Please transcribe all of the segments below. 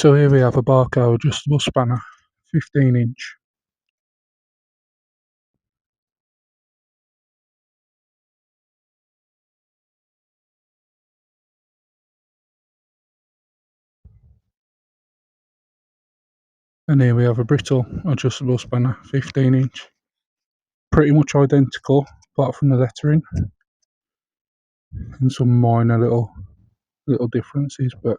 So here we have a Bahco adjustable spanner, 15 inch. And here we have a Britool adjustable spanner, 15 inch. Pretty much identical, apart from the lettering and some minor little differences, but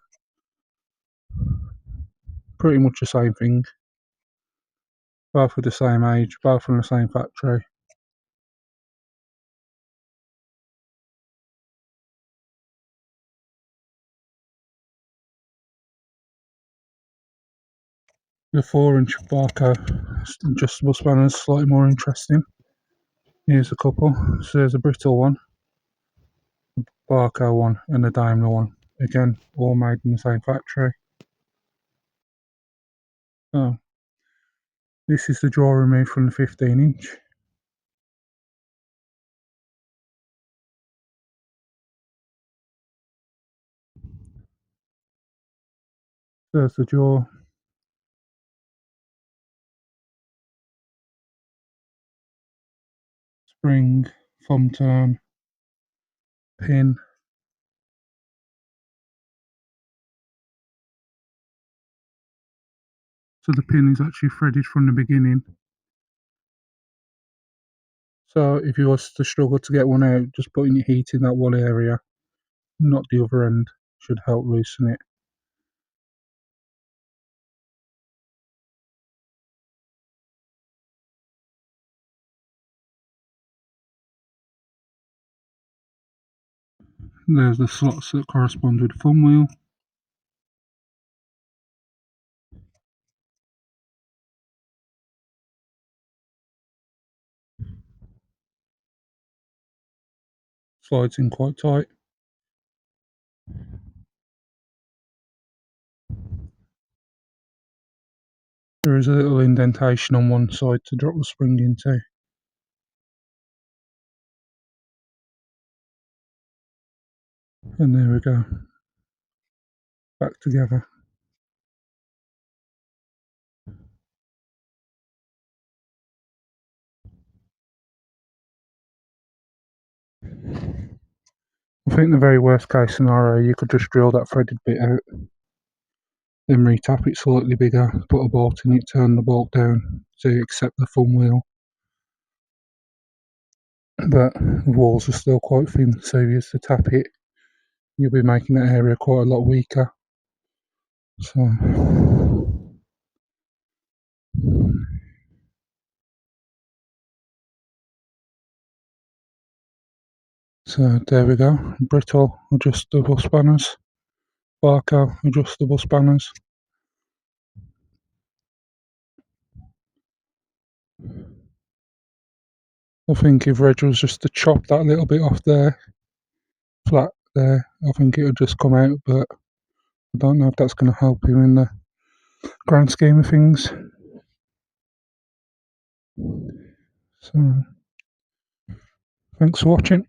pretty much the same thing. Both are the same age, both from the same factory. The 4-inch Bahco adjustable spanner is slightly more interesting. Here's a couple. So there's a Britool one, Bahco one, and a Daimler one. Again, all made in the same factory. So this is the draw removed from the 15 inch. There's the jaw. Spring, thumb turn, pin. So the pin is actually threaded from the beginning. So if you was to struggle to get one out, just putting your heat in that one area, not the other end, should help loosen it. There's the slots that correspond with the thumb wheel. Slides in quite tight. There is a little indentation on one side to drop the spring into. And there we go. Back together. I think the very worst case scenario, you could just drill that threaded bit out, then retap it slightly bigger, put a bolt in it, turn the bolt down to accept the thumb wheel. But the walls are still quite thin, so if you used to tap it, you'll be making that area quite a lot weaker. So there we go, Britool adjustable spanners, Bahco adjustable spanners. I think if Reg was just to chop that little bit off there, flat there, I think it would just come out, but I don't know if that's going to help him in the grand scheme of things. So, thanks for watching.